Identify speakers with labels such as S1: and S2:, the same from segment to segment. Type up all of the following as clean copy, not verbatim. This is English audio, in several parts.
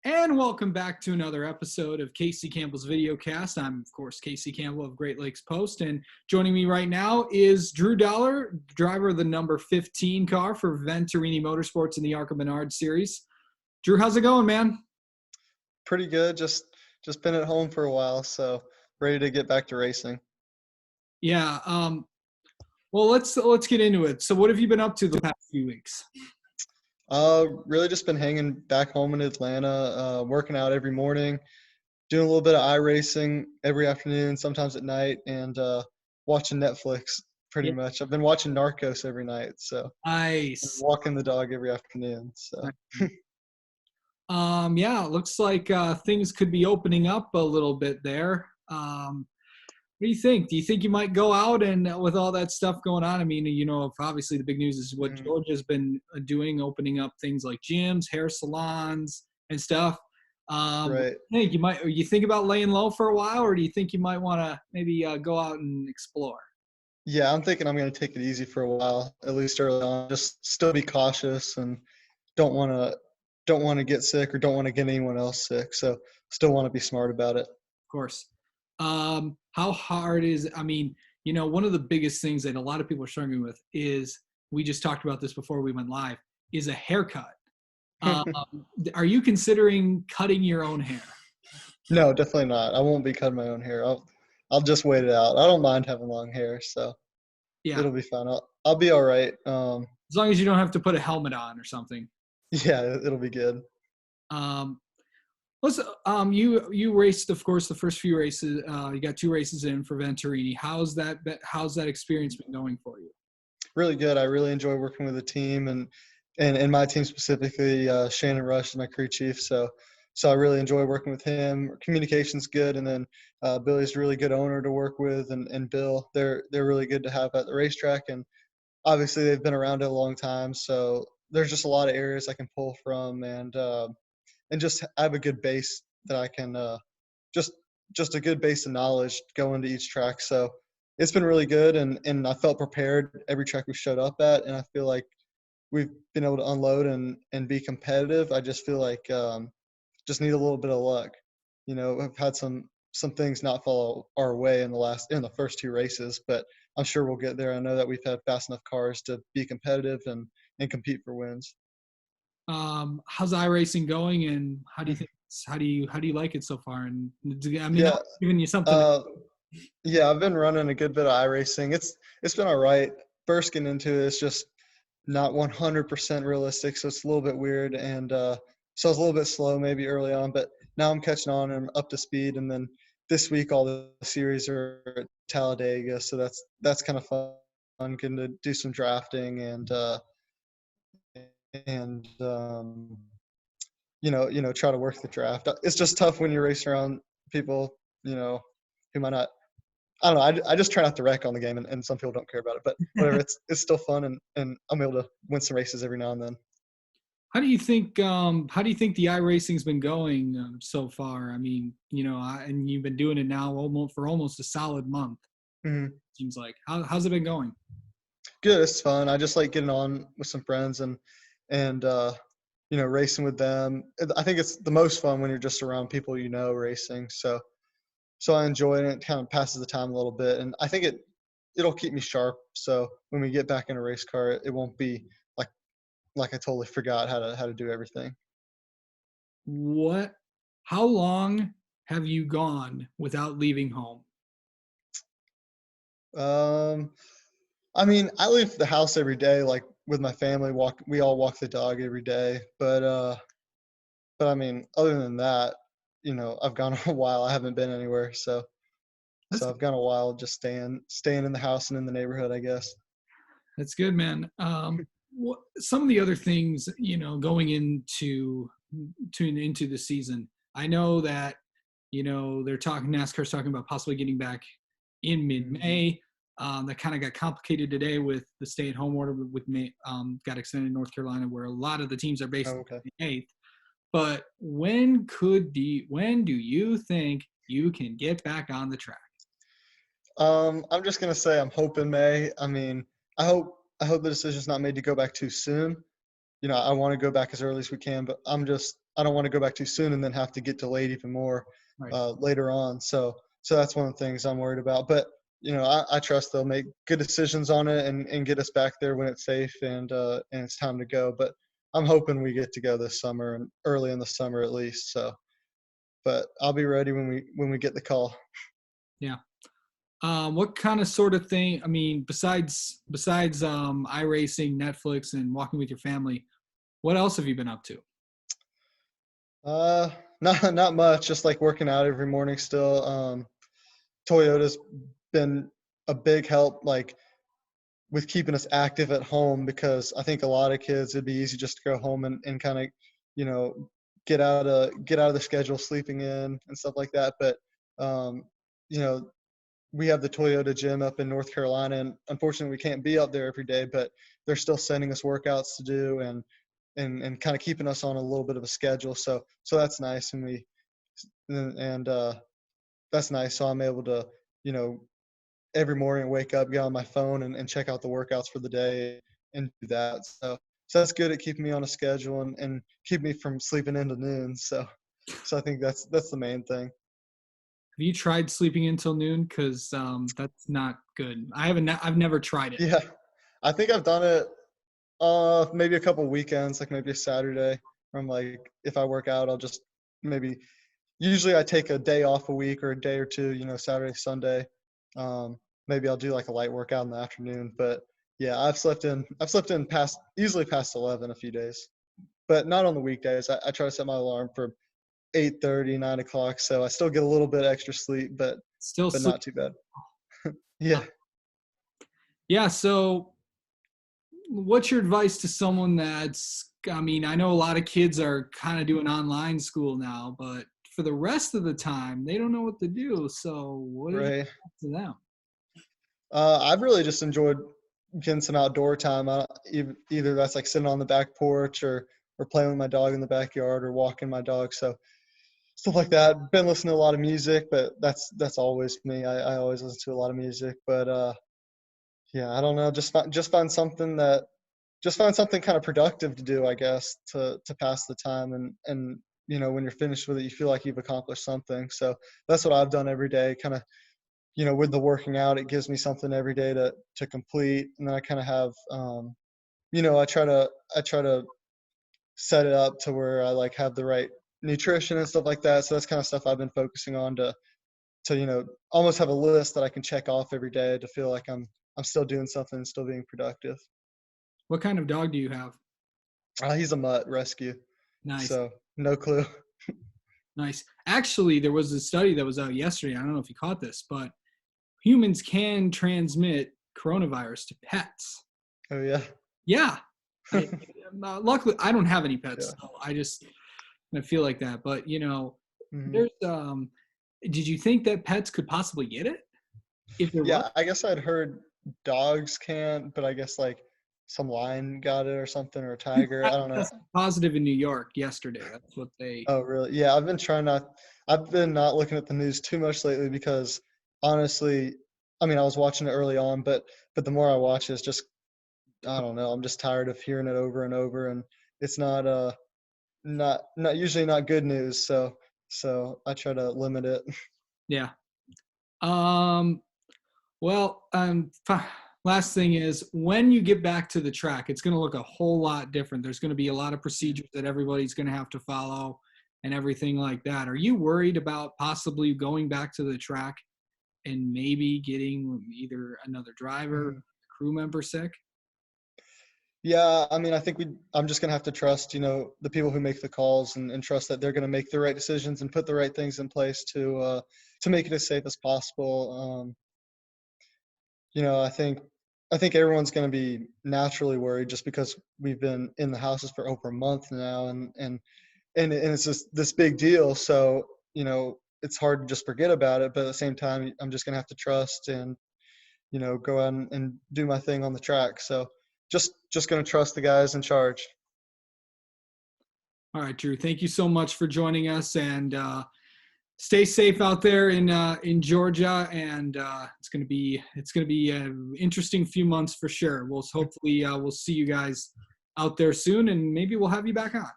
S1: And welcome back to another episode of Casey Campbell's Videocast. I'm, of course, Casey Campbell of Great Lakes Post. And joining me right now is Drew Dollar, driver of the number 15 car for Venturini Motorsports in the ARCA Menard Series. Drew, how's it going, man?
S2: Pretty good. Just been at home for a while, so ready to get back to racing.
S1: Yeah. Well, let's get into it. So what have you been up to the past few weeks?
S2: Really just been hanging back home in Atlanta, working out every morning, doing a little bit of iRacing every afternoon, sometimes at night, and watching Netflix pretty
S1: Yeah.
S2: much. I've been watching Narcos every night, so and
S1: Nice.
S2: walking the dog every afternoon. So
S1: Yeah, it looks like things could be opening up a little bit there. What do you think? Do you think you might go out and with all that stuff going on? I mean, if obviously the big news is what
S2: mm,
S1: Georgia's been doing, opening up things like gyms, hair salons, and stuff. What
S2: right.
S1: do you think you think about laying low for a while, or do you think you might want to maybe go out and explore?
S2: Yeah, I'm thinking I'm going to take it easy for a while, at least early on. Just still be cautious and don't want to don't want to get sick or don't want to get anyone else sick. So still want to be smart about it.
S1: Of course. How hard is? I mean, one of the biggest things that a lot of people are struggling with is we just talked about this before we went live is a haircut. Um, are you considering cutting your own hair?
S2: No, definitely not. I won't be cutting my own hair. I'll just wait it out. I don't mind having long hair, so
S1: Yeah,
S2: it'll be fine. I'll be all right.
S1: as long as you don't have to put a helmet on or something.
S2: Yeah, it'll be good.
S1: Um, let's you raced, of course, the first few races. You got two races in for Venturini. How's that experience been going for you?
S2: Really good. I really enjoy working with the team and my team specifically. Shannon Rush is my crew chief, so I really enjoy working with him. Communication's good, and then Billy's a really good owner to work with, and Bill, they're really good to have at the racetrack, and obviously they've been around it a long time, so there's just a lot of areas I can pull from, and just have a good base that I can just just a good base of knowledge going to each track. So it's been really good, and I felt prepared every track we showed up at, and I feel like we've been able to unload and be competitive. I just feel like just need a little bit of luck. I've had some things not fall our way in the first two races, but I'm sure we'll get there. I know that we've had fast enough cars to be competitive and compete for wins.
S1: How's iRacing going, and how do you like it so far? And I mean, I'm
S2: Yeah,
S1: giving you something.
S2: uh, yeah, I've been running a good bit of iRacing. It's been all right. First getting into it, it's just not 100% realistic, so it's a little bit weird. And so I was a little bit slow maybe early on, but now I'm catching on and I'm up to speed. And then this week all the series are at Talladega, so that's kind of fun. Getting to do some drafting and try to work the draft. It's just tough when you're racing around people, who might not. I don't know. I just try not to wreck on the game, and some people don't care about it. But whatever, it's still fun, and I'm able to win some races every now and then.
S1: How do you think the iRacing's been going so far? I mean, and you've been doing it now almost a solid month.
S2: Mhm.
S1: Seems like how's it been going?
S2: Good. It's fun. I just like getting on with some friends and racing with them. I think it's the most fun when you're just around people racing. So I enjoy it. And it kind of passes the time a little bit, and I think it'll keep me sharp. So when we get back in a race car, it won't be like I totally forgot how to do everything.
S1: What? How long have you gone without leaving home?
S2: Um, I mean, I leave the house every day, like with my family. We all walk the dog every day, but I mean, other than that, I've gone a while. I haven't been anywhere, so
S1: That's
S2: I've gone a while just staying in the house and in the neighborhood, I guess.
S1: that's good, man. Some of the other things, going into the season. I know that they're talking. NASCAR's talking about possibly getting back in
S2: Mhm.
S1: mid-May. That kind of got complicated today with the stay-at-home order with May, got extended in North Carolina, where a lot of the teams are based
S2: Oh,
S1: on
S2: okay.
S1: the 8th. But when do you think you can get back on the track?
S2: I'm just gonna say I'm hoping May. I mean, I hope the decision's not made to go back too soon. I want to go back as early as we can, but I don't want to go back too soon and then have to get delayed even more
S1: Right.
S2: later on. So that's one of the things I'm worried about. But I trust they'll make good decisions on it and get us back there when it's safe and it's time to go. But I'm hoping we get to go this summer and early in the summer at least. So, but I'll be ready when we get the call.
S1: Yeah. What kind of sort of thing? I mean, besides iRacing, Netflix, and walking with your family, what else have you been up to?
S2: Not much. Just like working out every morning still. Toyota's been a big help, like with keeping us active at home, because I think a lot of kids, it'd be easy just to go home and kind of, you know, get out of the schedule, sleeping in and stuff like that. But um, you know, we have the Toyota gym up in North Carolina, and unfortunately we can't be up there every day, but they're still sending us workouts to do and kind of keeping us on a little bit of a schedule. So that's nice, and that's nice. So I'm able to, you know, every morning wake up, get on my phone and check out the workouts for the day and do that. So that's good at keeping me on a schedule and keep me from sleeping into noon. So I think that's the main thing.
S1: Have you tried sleeping until noon? Because that's not good. I haven't. I've never tried it.
S2: Yeah, I think I've done it maybe a couple weekends, like maybe a Saturday. Where I'm like, if I work out, I'll just maybe. Usually, I take a day off a week or a day or two. Saturday, Sunday. Maybe I'll do like a light workout in the afternoon. But yeah, I've slept in past easily past 11 a few days, but not on the weekdays. I try to set my alarm for 8:30, 9 o'clock, so I still get a little bit extra sleep,
S1: Still
S2: but
S1: sleep.
S2: not too bad. Yeah.
S1: Yeah. So, what's your advice to someone that's? I mean, I know a lot of kids are kind of doing online school now, but for the rest of the time, they don't know what to do. So, what is
S2: Right.
S1: to them?
S2: I've really just enjoyed getting some outdoor time. Either that's like sitting on the back porch or playing with my dog in the backyard or walking my dog. So stuff like that. Been listening to a lot of music, but that's always me. I always listen to a lot of music. But yeah, I don't know. Just find something kind of productive to do, I guess, to pass the time and when you're finished with it, you feel like you've accomplished something. So that's what I've done every day. Kind of with the working out, it gives me something every day to complete, and then I kind of have I try to set it up to where I like have the right nutrition and stuff like that. So that's kind of stuff I've been focusing on to almost have a list that I can check off every day to feel like I'm still doing something and still being productive.
S1: What kind of dog do you have?
S2: He's a mutt rescue,
S1: Nice.
S2: so no clue.
S1: Nice. Actually, there was a study that was out yesterday. I don't know if you caught this, but humans can transmit coronavirus to pets.
S2: Oh yeah.
S1: Yeah. I, luckily, I don't have any
S2: Yeah.
S1: pets, so I feel like that. But
S2: Mhm.
S1: there's did you think that pets could possibly get it if there was?
S2: Yeah, I guess I'd heard dogs can't, but I guess like some lion got it or something, or a tiger. I don't know.
S1: Tested positive in New York yesterday. That's what they.
S2: Oh, really? Yeah, I've been not looking at the news too much lately because honestly, I mean, I was watching it early on, but the more I watch it, it's just I don't know. I'm just tired of hearing it over and over, and it's not usually not good news. So I try to limit it.
S1: Yeah. Um. Well, last thing is when you get back to the track, it's going to look a whole lot different. There's going to be a lot of procedures that everybody's going to have to follow and everything like that. Are you worried about possibly going back to the track and maybe getting either another driver,
S2: Mhm.
S1: crew member sick?
S2: Yeah, I mean, I'm just gonna have to trust, the people who make the calls and trust that they're gonna make the right decisions and put the right things in place to make it as safe as possible. I think everyone's gonna be naturally worried just because we've been in the houses for over a month now, and it's just this big deal. So it's hard to just forget about it, but at the same time, I'm just gonna have to trust and go out and do my thing on the track. So just gonna trust the guys in charge.
S1: All right, Drew. Thank you so much for joining us, and stay safe out there in Georgia. And it's gonna be an interesting few months for sure. We'll hopefully we'll see you guys out there soon, and maybe we'll have you back on.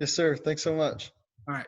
S2: Yes, sir. Thanks so much.
S1: All right.